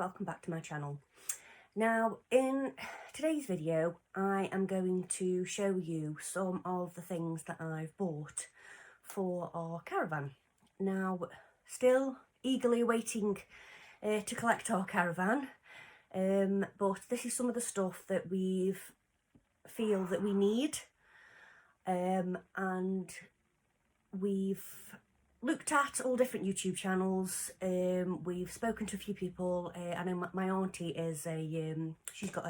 welcome back to my channel. Now in today's video I am going to show you some of the things that I've bought for our caravan. Now still eagerly waiting to collect our caravan, but this is some of the stuff that we feel that we need, and we've looked at all different YouTube channels. We've spoken to a few people. I know my auntie is she's got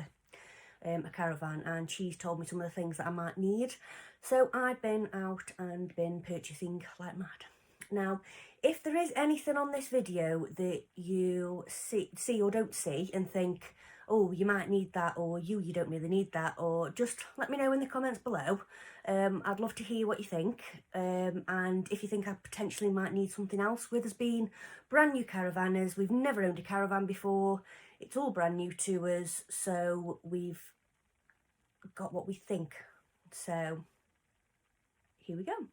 a caravan, and she's told me some of the things that I might need. So I've been out and been purchasing like mad. Now, if there is anything on this video that you see or don't see and think, oh, you might need that, or you don't really need that, or just let me know in the comments below. I'd love to hear what you think, and if you think I potentially might need something else. With us being brand new caravanners, we've never owned a caravan before, it's all brand new to us, so we've got what we think. So here we go.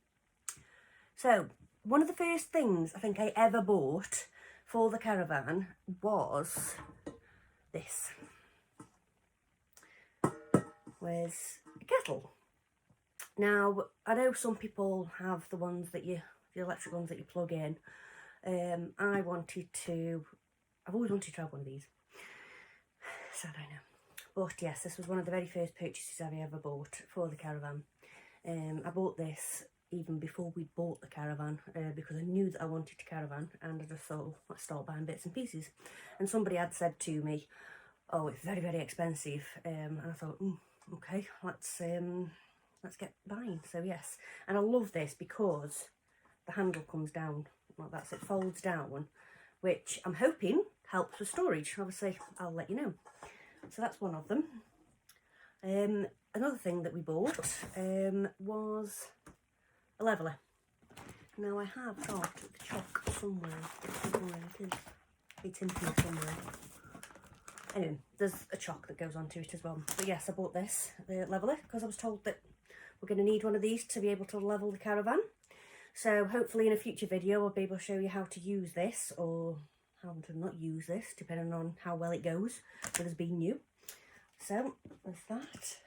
So one of the first things I think I ever bought for the caravan was this. Was a kettle. Now I know some people have the ones that the electric ones that you plug in. I've always wanted to have one of these. Sad, I know. But yes, this was one of the very first purchases I ever bought for the caravan. I bought this even before we bought the caravan, because I knew that I wanted a caravan, and I just thought, oh, let's start buying bits and pieces. And somebody had said to me, oh, it's very, very expensive, and I thought, okay, let's get buying. So yes, and I love this because the handle comes down like that, so it folds down, which I'm hoping helps with storage. Obviously I'll let you know. So that's one of them. Another thing that we bought was a leveller. Now I have got the chalk somewhere. It's in here somewhere. Anyway, there's a chalk that goes onto it as well. But yes, I bought this, the leveller, because I was told that we're going to need one of these to be able to level the caravan. So hopefully in a future video I'll be able to show you how to use this, or how to not use this, depending on how well it goes with us being new. So there's that.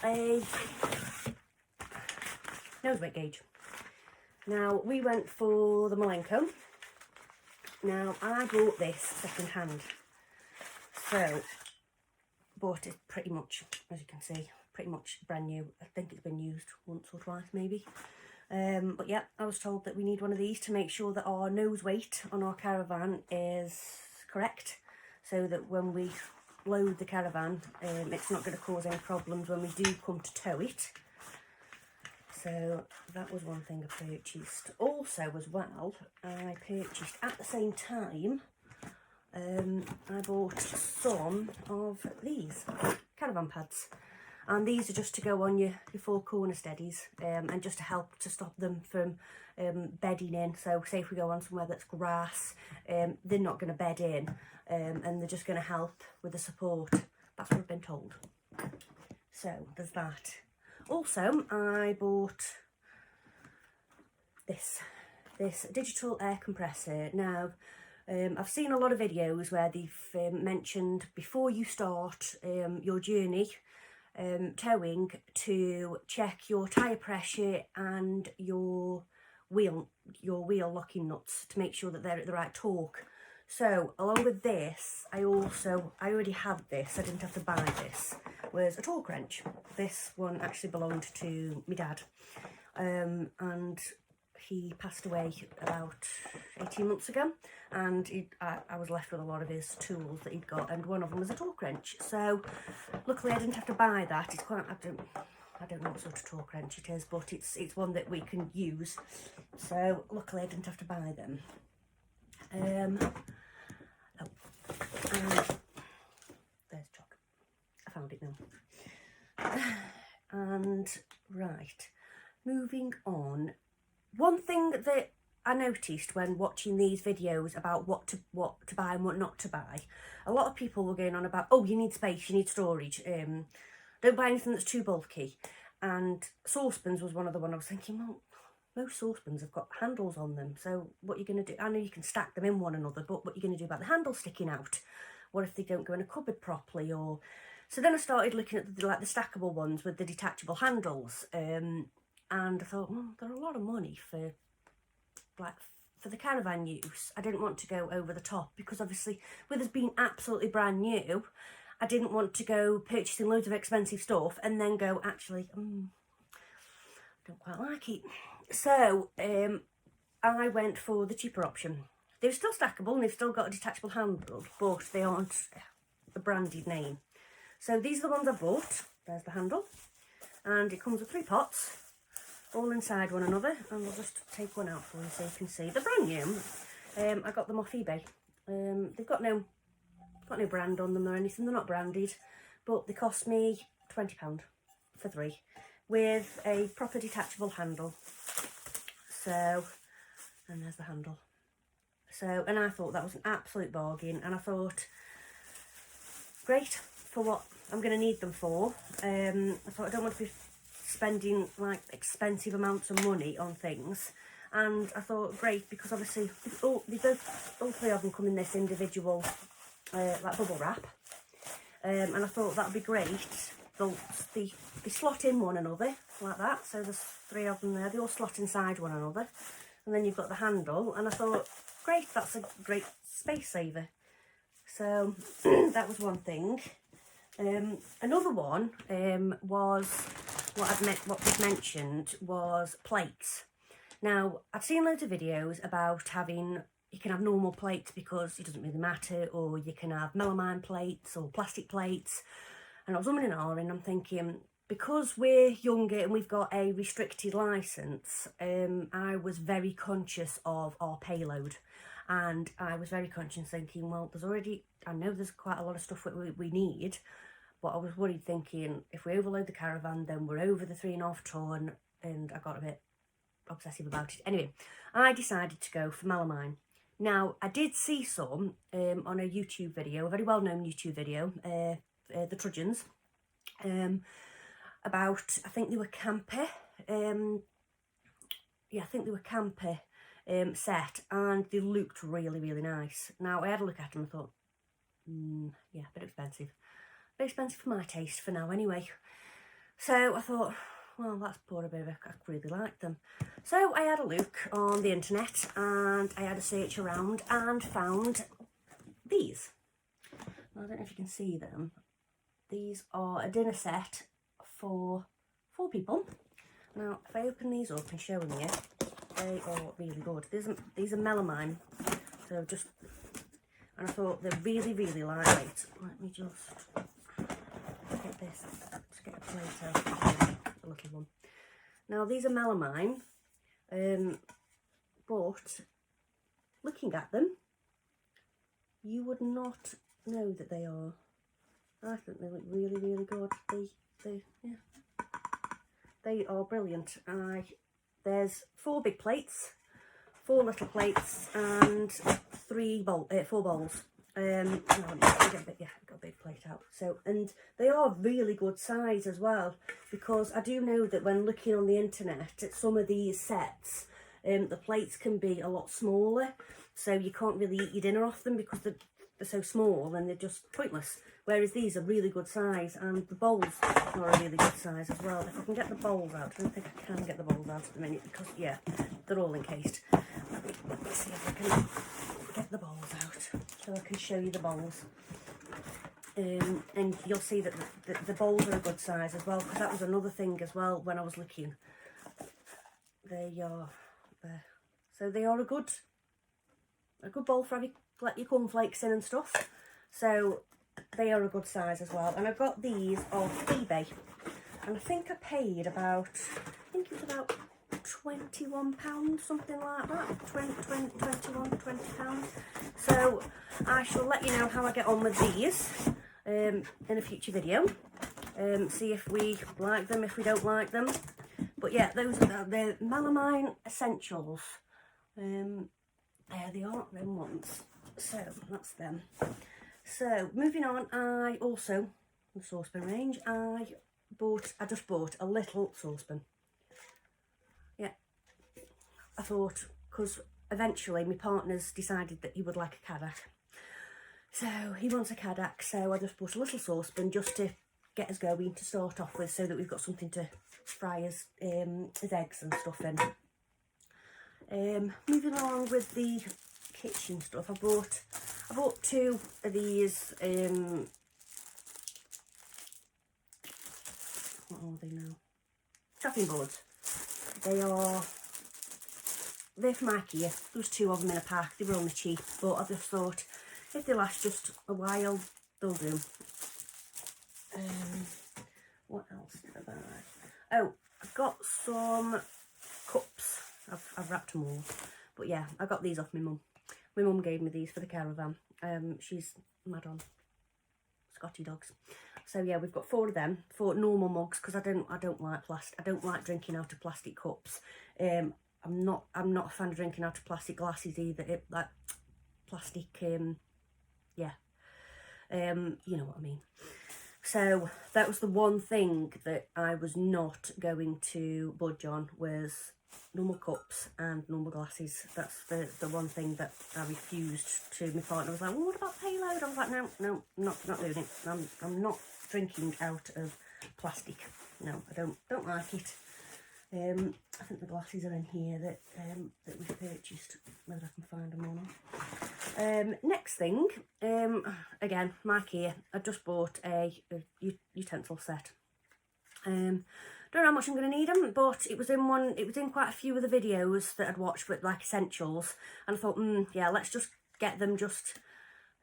A nose weight gauge. Now we went for the Malenko. Now I bought this second hand, so bought it pretty much, as you can see, pretty much brand new. I think it's been used once or twice maybe, but yeah, I was told that we need one of these to make sure that our nose weight on our caravan is correct, so that when we load the caravan, it's not going to cause any problems when we do come to tow it. So that was one thing I purchased. Also as well, I purchased at the same time, I bought some of these caravan pads. And these are just to go on your four corner steadies, and just to help to stop them from bedding in. So say if we go on somewhere that's grass, they're not going to bed in, and they're just going to help with the support. That's what I've been told. So there's that. Also, I bought this digital air compressor. Now, I've seen a lot of videos where they've mentioned before you start your journey towing to check your tyre pressure and your wheel locking nuts to make sure that they're at the right torque. So along with this, I already had this, I didn't have to buy this, was a torque wrench. This one actually belonged to my dad, and he passed away about 18 months ago, and I was left with a lot of his tools that he'd got, and one of them was a torque wrench. So luckily I didn't have to buy that. It's quite, I don't know what sort of torque wrench it is, but it's one that we can use. So luckily I didn't have to buy them. There's chalk. I found it now. And right, moving on. One thing that I noticed when watching these videos about what to buy and what not to buy, a lot of people were going on about, oh, you need space, you need storage, don't buy anything that's too bulky. And saucepans was one of the ones I was thinking, well, most saucepans have got handles on them. So what you're going to do, I know you can stack them in one another, but what you're going to do about the handle sticking out? What if they don't go in a cupboard properly? Or so then I started looking at the stackable ones with the detachable handles, and I thought, well, they're a lot of money for the caravan use. I didn't want to go over the top because obviously with us being absolutely brand new, I didn't want to go purchasing loads of expensive stuff and then go, actually, don't quite like it. So I went for the cheaper option. They're still stackable and they've still got a detachable handle, but they aren't a branded name. So these are the ones I bought. There's the handle. And it comes with 3 pots, all inside one another. And I'll just take one out for you so you can see. They're brand new. I got them off eBay. They've got no brand on them or anything. They're not branded, but they cost me £20 for 3 with a proper detachable handle. So, and there's the handle. So, and I thought that was an absolute bargain, and I thought, great for what I'm going to need them for. I thought I don't want to be spending like expensive amounts of money on things, and I thought great because obviously all 3 of them come in this individual like bubble wrap, and I thought that would be great. They slot in one another like that, so there's 3 of them there, they all slot inside one another, and then you've got the handle, and I thought great, that's a great space saver. So that was one thing. Another one was what was mentioned was plates. Now I've seen loads of videos about having, you can have normal plates because it doesn't really matter, or you can have melamine plates or plastic plates. And I was umming and ahhing, I'm thinking, because we're younger and we've got a restricted licence, I was very conscious of our payload. And I was very conscious thinking, well, I know there's quite a lot of stuff that we need, but I was worried thinking, if we overload the caravan, then we're over the 3.5 tonne, and I got a bit obsessive about it. Anyway, I decided to go for melamine. Now, I did see some on a YouTube video, a very well-known YouTube video, the Trudgeons, about, I think they were camper, yeah, I think they were camper set, and they looked really, really nice. Now, I had a look at them and thought, yeah, a bit expensive. A bit expensive for my taste for now anyway. So I thought, well, that's poor a bit of a, I really like them. So I had a look on the internet and I had a search around and found these. I don't know if you can see them. These are a dinner set for 4 people. Now, if I open these up and show them you, they are really good. These are melamine, so just, and I thought they're really, really lightweight. Let me just get this, just get a plate out, a little one. Now, these are melamine, but looking at them, you would not know that they are. I think they look really, really good. They are brilliant. There's 4 big plates, 4 little plates, and 4 bowls. Let me get got a big plate out. So, and they are really good size as well, because I do know that when looking on the internet at some of these sets, the plates can be a lot smaller, so you can't really eat your dinner off them because they're so small and they're just pointless. Whereas these are really good size, and the bowls are a really good size as well. If I can get the bowls out, I don't think I can get the bowls out at the minute because, yeah, they're all encased. Let me see if I can get the bowls out so I can show you the bowls. And you'll see that the bowls are a good size as well, because that was another thing as well when I was looking. They are there. So they are a good bowl for having like your cornflakes in and stuff. So they are a good size as well. And I got these off eBay, and I think I paid about, I think it was about £21, something like that, 20 £20. So I shall let you know how I get on with these in a future video, see if we like them, if we don't like them. But yeah, those are the melamine essentials. There they are, them ones. So that's them. So moving on, I also, the saucepan range, I just bought a little saucepan. Yeah, I thought, because eventually my partner's decided that he would like a Caravan. So he wants a Caravan, so I just bought a little saucepan just to get us going to start off with, so that we've got something to fry his eggs and stuff in. Moving along with the kitchen stuff, I bought 2 of these, what are they now? Chopping boards. They're from IKEA. There was 2 of them in a pack. They were only cheap, but I just thought if they last just a while, they'll do. What else did I buy? Oh, I've got some cups. I've wrapped them all. But yeah, I got these off my mum. My mum gave me these for the Caravan. She's mad on Scotty dogs. So yeah, we've got 4 of them, 4 normal mugs, because I don't like plastic. I don't like drinking out of plastic cups. I'm not a fan of drinking out of plastic glasses either. Like plastic, yeah. You know what I mean. So that was the one thing that I was not going to budge on, was normal cups and normal glasses. That's the one thing that I refused to. My partner was like, well, what about payload? I was like, no, not doing it. I'm not drinking out of plastic. No, I don't like it. I think the glasses are in here that we've purchased, whether I can find them or not. Next thing, again, IKEA. I just bought a utensil set. Don't know how much I'm going to need them, but it was in quite a few of the videos that I'd watched with like essentials, and I thought, yeah, let's just get them just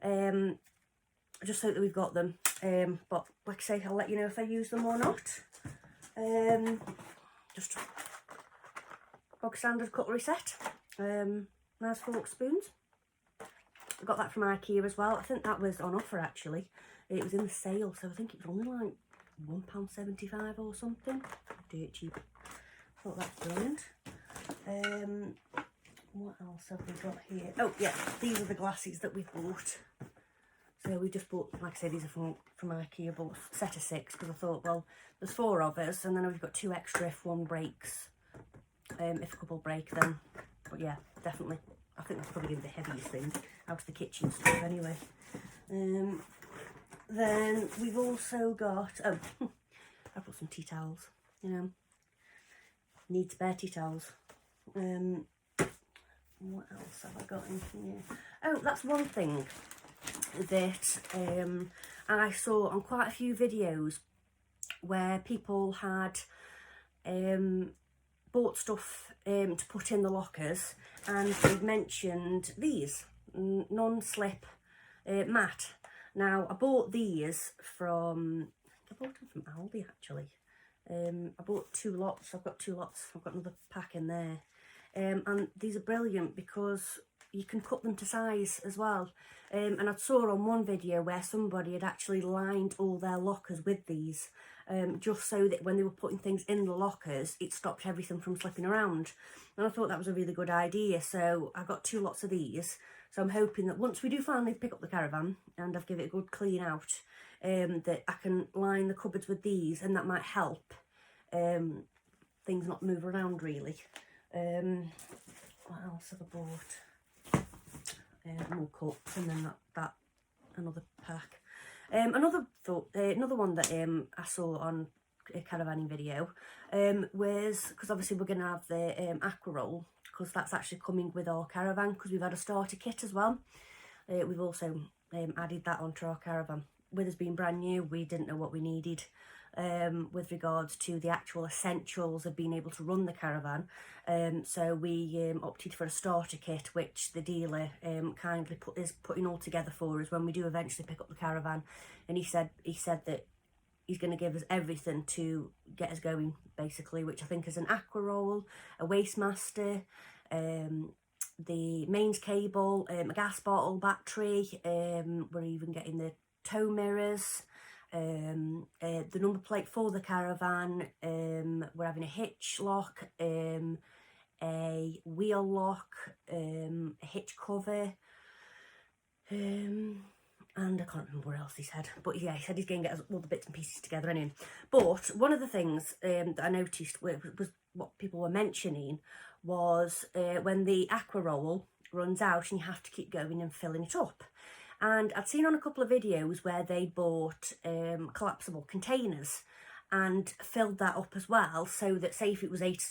so that we've got them. But like I say, I'll let you know if I use them or not. Just bog standard cutlery set. Nice fork spoons. I got that from IKEA as well. I think that was on offer actually. It was in the sale, so I think it was only like £1.75 or something. Dirt cheap. Thought that's brilliant. What else have we got here? Oh yeah, these are the glasses that we've bought. So we just bought, like I said, these are from IKEA, but a set of 6, because I thought, well, there's 4 of us, and then we've got 2 extra if one breaks. If a couple break, then, but yeah, definitely. I think that's probably the heaviest thing out of the kitchen stuff anyway. Then we've also got, oh, I've got some tea towels, you know, need spare tea towels. What else have I got in here? Oh, that's one thing that I saw on quite a few videos where people had bought stuff to put in the lockers, and they'd mentioned these non-slip mat. Now I bought these from, I bought them from Aldi actually. I bought 2 lots. I've got 2 lots. I've got another pack in there, and these are brilliant because you can cut them to size as well. And I saw on one video where somebody had actually lined all their lockers with these, just so that when they were putting things in the lockers, it stopped everything from slipping around. And I thought that was a really good idea, so I got 2 lots of these. So I'm hoping that once we do finally pick up the Caravan and I've given it a good clean out, that I can line the cupboards with these, and that might help things not move around really. What else have I bought? More cups, and then that another pack. Another one that I saw on a caravanning video was, because obviously we're going to have the aqua roll, because that's actually coming with our Caravan, because we've had a starter kit as well. We've also added that onto our Caravan. With us being brand new, we didn't know what we needed with regards to the actual essentials of being able to run the Caravan. So we opted for a starter kit, which the dealer kindly is putting all together for us when we do eventually pick up the Caravan. And he said that he's going to give us everything to get us going, basically, which I think is an aqua roll, a waste master, the mains cable, a gas bottle, battery. We're even getting the tow mirrors, the number plate for the Caravan. We're having a hitch lock, a wheel lock, a hitch cover, and I can't can't remember what else he said, but yeah, he said he's going to get all the bits and pieces together anyway. But one of the things that I noticed was what people were mentioning was when the aqua roll runs out and you have to keep going and filling it up. And I'd seen on a couple of videos where they bought collapsible containers and filled that up as well, so that say if it was 8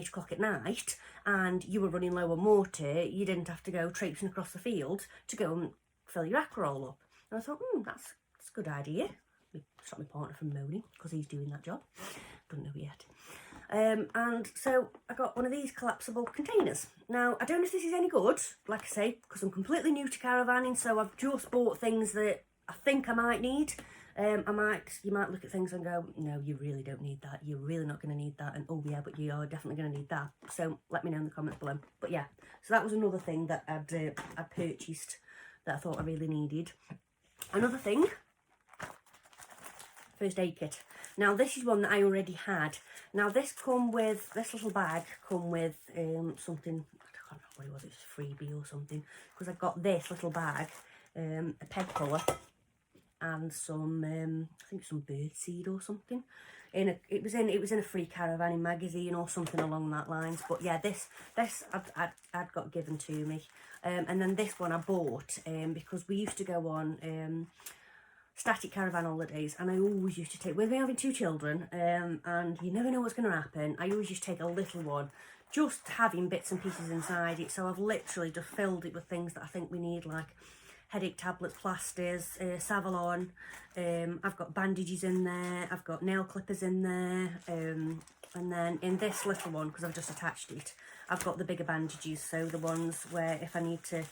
o'clock at night and you were running low on water, you didn't have to go traipsing across the field to go and fill your aqua roll up. And I thought, that's a good idea. Stop my partner from moaning because he's doing that job. Don't know yet. And so I got one of these collapsible containers. Now, I don't know if this is any good, like I say, because I'm completely new to caravanning, so I've just bought things that I think I might need. You might look at things and go, no, you really don't need that. You're really not going to need that. And oh yeah, but you are definitely going to need that. So let me know in the comments below. But yeah, so that was another thing that I'd purchased that I thought I really needed. Another thing, first aid kit. Now this is one that I already had. Now this little bag come with something, I can't remember what it was, it was a freebie or something, because I got this little bag, a peg puller, and some I think some bird seed or something. It was in a free caravanning magazine or something along that lines. But yeah, this I'd got given to me, and then this one I bought because we used to go on static caravan holidays, and I always used to take, with me having 2 children, and you never know what's going to happen, I always just take a little one, just having bits and pieces inside it. So I've literally just filled it with things that I think we need, like headache tablets, plasters, Savalon, I've got bandages in there, I've got nail clippers in there, and then in this little one, because I've just attached it, I've got the bigger bandages, so the ones where if I need to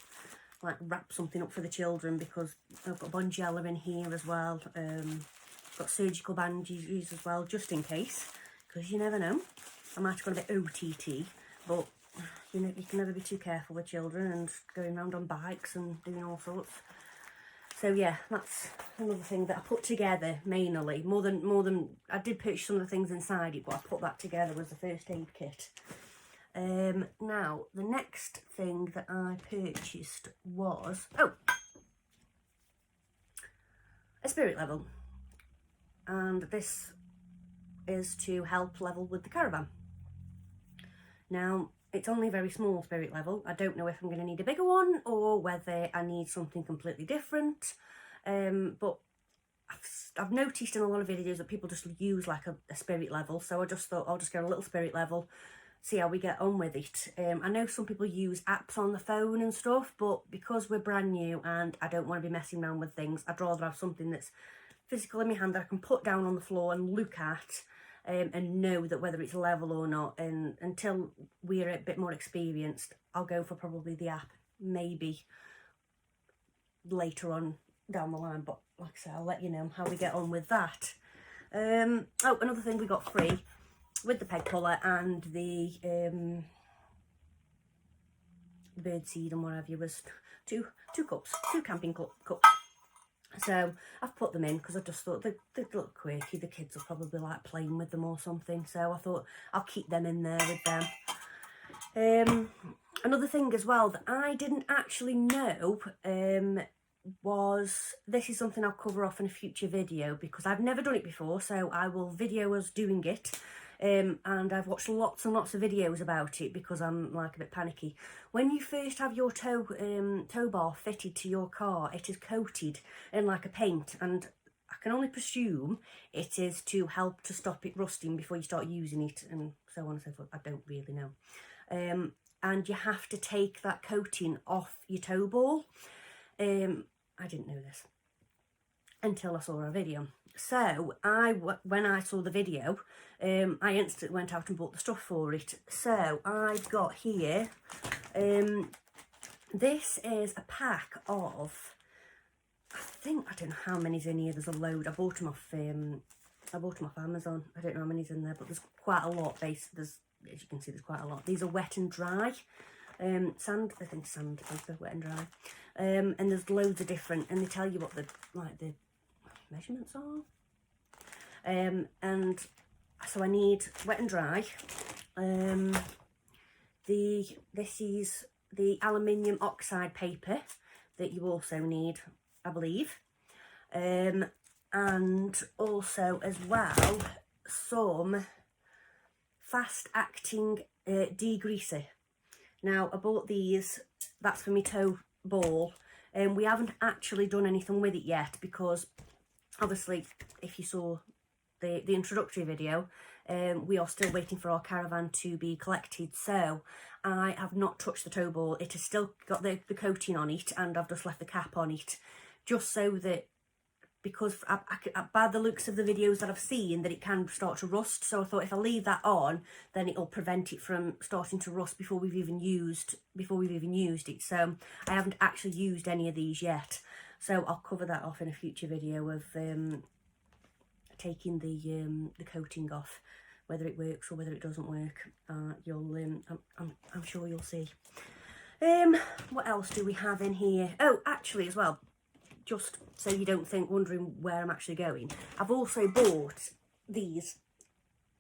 like wrap something up for the children, because I've got Bonjela in here as well, got surgical bandages as well, just in case, because you never know, I might have gone a bit OTT, but you know, you can never be too careful with children and going around on bikes and doing all sorts. So yeah, that's another thing that I put together mainly, more than I did purchase some of the things inside it, but I put that together was the first aid kit. Now the next thing that I purchased was a spirit level, and this is to help level with the caravan. Now it's only a very small spirit level. I don't know if I'm going to need a bigger one or whether I need something completely different, but I've noticed in a lot of videos that people just use like a spirit level, so I just thought I'll just get a little spirit level, see how we get on with it. I know some people use apps on the phone and stuff, but because we're brand new and I don't want to be messing around with things, I'd rather have something that's physical in my hand that I can put down on the floor and look at, and know that whether it's level or not. And until we're a bit more experienced, I'll go for probably the app, maybe later on down the line, but like I said, I'll let you know how we get on with that. Another thing we got free with the peg puller and the bird seed and what have you was two camping cups. So I've put them in because I just thought they look quirky. The kids will probably like playing with them or something. So I thought I'll keep them in there with them. Another thing as well that I didn't actually know was, this is something I'll cover off in a future video because I've never done it before. So I will video us doing it. And I've watched lots and lots of videos about it because I'm like a bit panicky. When you first have your tow bar fitted to your car, it is coated in like a paint, and I can only presume it is to help to stop it rusting before you start using it, and so on and so forth. I don't really know. And you have to take that coating off your tow ball. I didn't know this until I saw a video. So when I saw the video, I instantly went out and bought the stuff for it. So I've got here, this is a pack of, I don't know how many's in here. There's a load. I bought them off Amazon. I don't know how many's in there, but there's quite a lot. As you can see, there's quite a lot. These are wet and dry. Sand, they're wet and dry. And there's loads of different, and they tell you what the measurements are. And so I need wet and dry. This is the aluminium oxide paper that you also need. I believe. And also as well, some fast acting degreaser. Now I bought these, that's for my toe ball, and we haven't actually done anything with it yet because obviously if you saw the introductory video, we are still waiting for our caravan to be collected, so I have not touched the toe ball. It has still got the coating on it, and I've just left the cap on it, just so that, because by the looks of the videos that I've seen, that it can start to rust. So I thought if I leave that on, then it'll prevent it from starting to rust before we've even used it. So I haven't actually used any of these yet, so I'll cover that off in a future video of taking the coating off, whether it works or whether it doesn't work. I'm sure you'll see. What else do we have in here? Oh, actually as well, just so you don't think, wondering where I'm actually going, I've also bought these,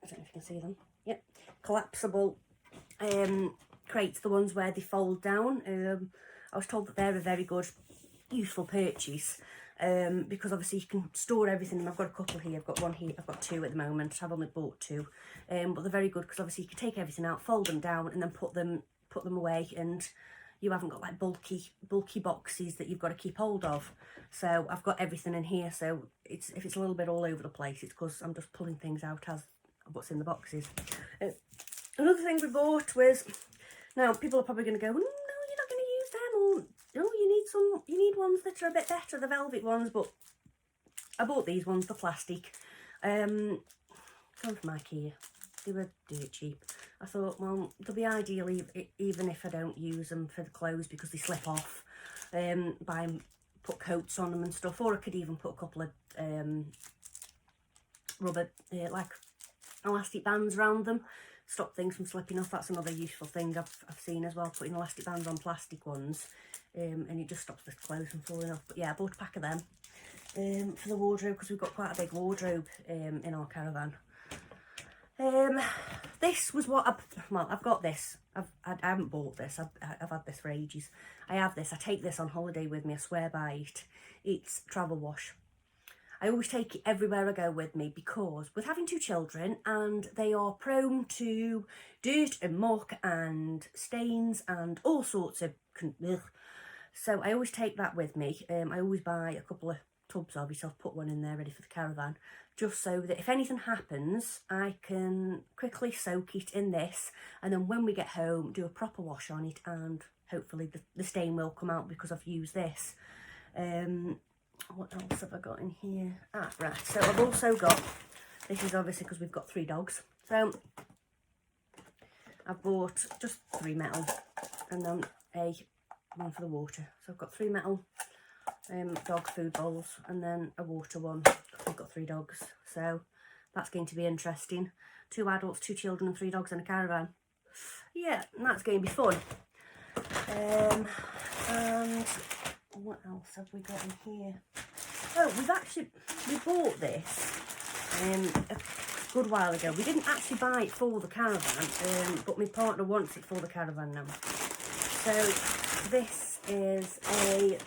I don't know if you can see them, yep, collapsible crates, the ones where they fold down. I was told that they're a very good, useful purchase, because obviously you can store everything, and I've got a couple here, I've got one here, I've got two at the moment, I've only bought two, but they're very good because obviously you can take everything out, fold them down, and then put them away, and you haven't got like bulky boxes that you've got to keep hold of. So I've got everything in here, so if it's a little bit all over the place, it's because I'm just pulling things out as what's in the boxes. Another thing we bought was, now people are probably going to go, no, you're not going to use them, or no, you need ones that are a bit better, the velvet ones, but I bought these ones, the plastic, gone from IKEA. They were dirt cheap. I thought, well, they'll be ideal even if I don't use them for the clothes, because they slip off. Put coats on them and stuff, or I could even put a couple of rubber, like elastic bands around them, stop things from slipping off. That's another useful thing I've seen as well, putting elastic bands on plastic ones, and it just stops the clothes from falling off. But yeah, I bought a pack of them for the wardrobe, because we've got quite a big wardrobe in our caravan. This was what I've got this. I haven't bought this. I've had this for ages. I have this. I take this on holiday with me. I swear by it. It's travel wash. I always take it everywhere I go with me, because with having two children, and they are prone to dirt and muck and stains and all sorts of so I always take that with me. I always buy a couple of tubs of it. I'll put one in there ready for the caravan, just so that if anything happens, I can quickly soak it in this, and then when we get home, do a proper wash on it, and hopefully the stain will come out because I've used this. What else have I got in here? Ah, right, so I've also got, this is obviously because we've got 3 dogs, so I've bought just 3 metal, and then one for the water. So I've got 3 metal dog food bowls, and then a water one. We've got 3 dogs, so that's going to be interesting. 2 adults, 2 children, and 3 dogs in a caravan. Yeah, and that's going to be fun. And what else have we got in here? Oh, we bought this a good while ago. We didn't actually buy it for the caravan, but my partner wants it for the caravan now. So this is a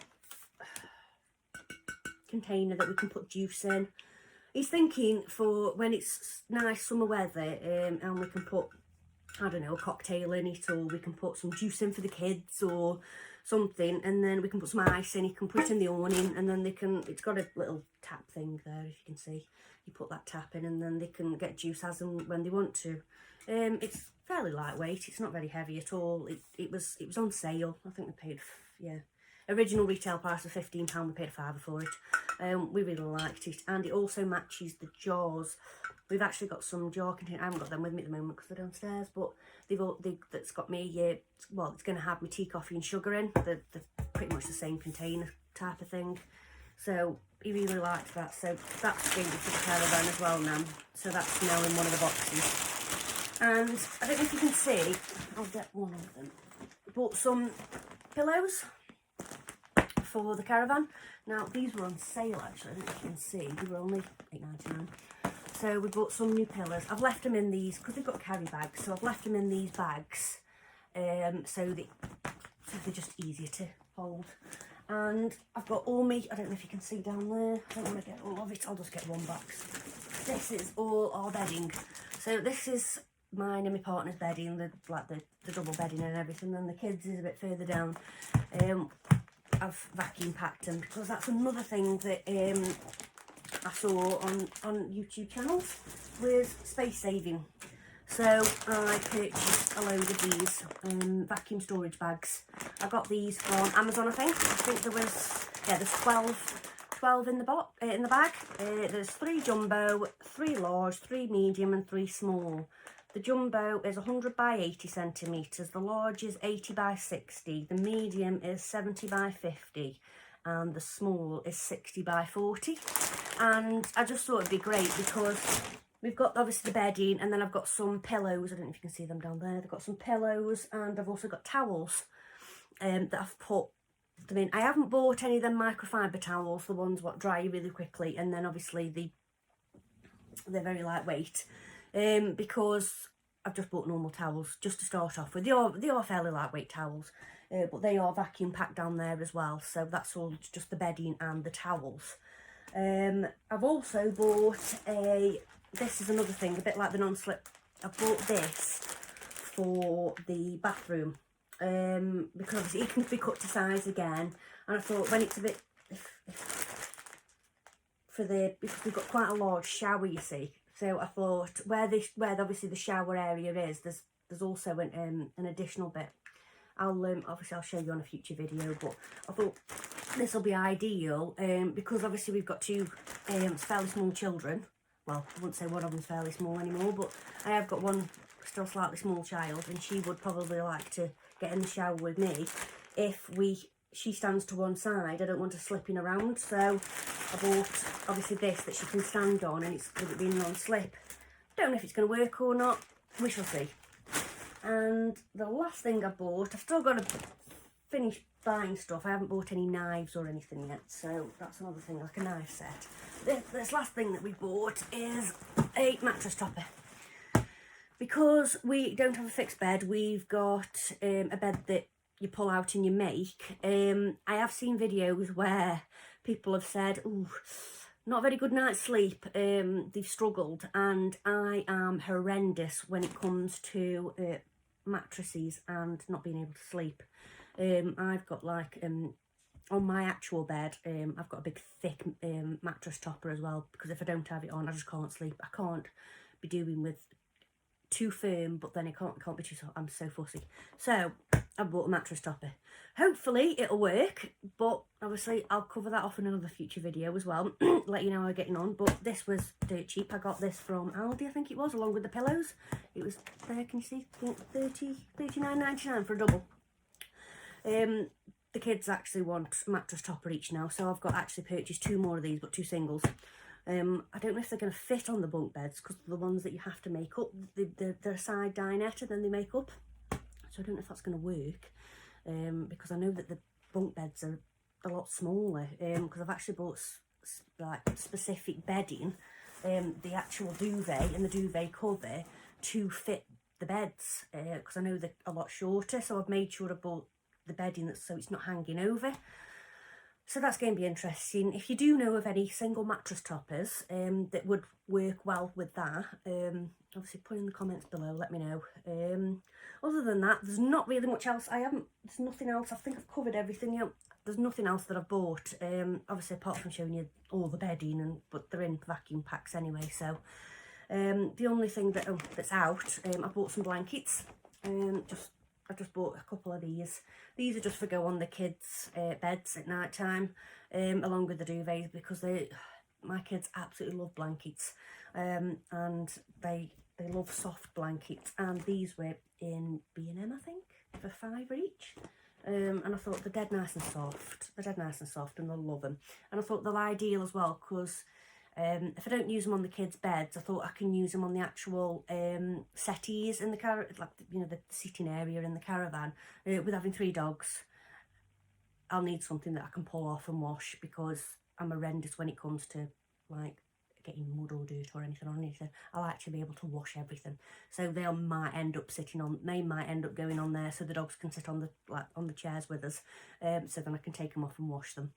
container that we can put juice in. He's thinking for when it's nice summer weather, and we can put, I don't know, a cocktail in it, or we can put some juice in for the kids or something, and then we can put some ice in. You can put it in the awning, and then it's got a little tap thing there, if you can see. You put that tap in, and then they can get juice as and when they want to. It's fairly lightweight. It's not very heavy at all. It was on sale. I think we paid, yeah, original retail price of £15. We paid a £5 for it. We really liked it, and it also matches the jars. We've actually got some jar containers. I haven't got them with me at the moment because they're downstairs, but that's got me, well, it's going to have my tea, coffee and sugar in. They're pretty much the same container type of thing. So he really liked that. So that's going to be for the caravan as well now. So that's now in one of the boxes. And I don't know if you can see, I'll get one of them. Bought some pillows for the caravan. Now these were on sale actually, I don't know if you can see. They were only £8.99. So we bought some new pillows. I've left them in these, because they've got carry bags, so I've left them in these bags, so they're just easier to hold. And I've got all me, I don't know if you can see down there, I don't want to get all of it, I'll just get one box. This is all our bedding. So this is mine and my partner's bedding, the double bedding and everything, and the kids is a bit further down. I've vacuum packed them because that's another thing that I saw on YouTube channels was space saving. So I purchased a load of these vacuum storage bags. I got these on Amazon, I think there was, yeah, there's 12 in the bag. There's 3 jumbo, 3 large, 3 medium and 3 small. The jumbo is 100 by 80 centimetres, the large is 80 by 60, the medium is 70 by 50 and the small is 60 by 40. And I just thought it'd be great because we've got obviously the bedding, and then I've got some pillows. I don't know if you can see them down there. They've got some pillows, and I've also got towels that I've put them in. I haven't bought any of them microfiber towels, the ones what dry really quickly, and then obviously they're very lightweight, because I've just bought normal towels just to start off with. They are fairly lightweight towels, but they are vacuum packed down there as well. So that's all just the bedding and the towels. I've also bought this is another thing, a bit like the non-slip. I bought this for the bathroom because obviously it can be cut to size again, and I thought when it's a bit because we've got quite a large shower, you see, so I thought where obviously the shower area is, there's also an additional bit. Obviously I'll show you on a future video, but I thought this will be ideal because obviously we've got 2 fairly small children. Well, I wouldn't say one of them's fairly small anymore, but I have got one still slightly small child, and she would probably like to get in the shower with me. If she stands to one side, I don't want her slipping around, so I bought obviously this that she can stand on, and it's with it being non-slip. Don't know if it's going to work or not, we shall see. And the last thing I bought, I've still got to finish buying stuff. I haven't bought any knives or anything yet, so that's another thing, like a knife set. This last thing that we bought is a mattress topper. Because we don't have a fixed bed, we've got a bed that you pull out and you make. I have seen videos where people have said, ooh, not a very good night's sleep, they've struggled, and I am horrendous when it comes to mattresses and not being able to sleep. I've got like on my actual bed, I've got a big thick mattress topper as well, because if I don't have it on, I just can't sleep. I can't be doing with too firm, but then it can't be too soft. I'm so fussy. So I bought a mattress topper. Hopefully it'll work, but obviously I'll cover that off in another future video as well. Let you know how I'm getting on. But this was dirt cheap. I got this from Aldi, I think it was, along with the pillows. It was there, can you see? $39.99 for a double. The kids actually want a mattress topper each now, so I've got actually purchased 2 more of these, but 2 singles. I don't know if they're going to fit on the bunk beds, because the ones that you have to make up, they're side dinette and then they make up. So I don't know if that's going to work, because I know that the bunk beds are a lot smaller, because I've actually bought like specific bedding, the actual duvet and the duvet cover to fit the beds, because I know they're a lot shorter, so I've made sure I bought the bedding so it's not hanging over. So that's going to be interesting. If you do know of any single mattress toppers that would work well with that, obviously put in the comments below, let me know. Other than that, there's not really much else. There's nothing else. I think I've covered everything. There's nothing else that I've bought, obviously apart from showing you all the bedding, but they're in vacuum packs anyway. So the only thing that's out, I bought some blankets. I just bought a couple of these. These are just for go on the kids' beds at night time, along with the duvets, because my kids absolutely love blankets, and they love soft blankets. And these were in B&M, I think, for £5 each. And I thought they're dead nice and soft. And they'll love them. And I thought they're ideal as well, because if I don't use them on the kids' beds, I thought I can use them on the actual settees in the car, like, you know, the seating area in the caravan. With having 3 dogs, I'll need something that I can pull off and wash, because I'm horrendous when it comes to like getting mud or dirt or anything on anything. I like to be able to wash everything. So they might end up going on there so the dogs can sit on the chairs with us. So then I can take them off and wash them.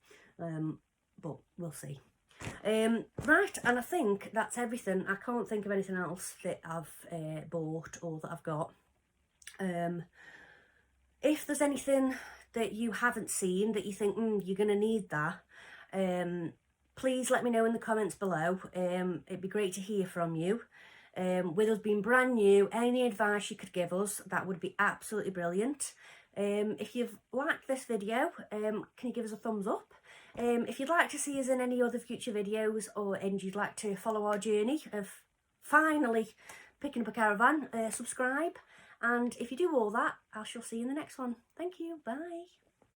But we'll see. Right, and I think that's everything. I can't think of anything else that I've bought or that I've got. If there's anything that you haven't seen that you think you're going to need that, please let me know in the comments below. It'd be great to hear from you. With us being brand new, any advice you could give us, that would be absolutely brilliant. If you've liked this video, can you give us a thumbs up? If you'd like to see us in any other future videos, and you'd like to follow our journey of finally picking up a caravan, subscribe. And if you do all that, I shall see you in the next one. Thank you. Bye.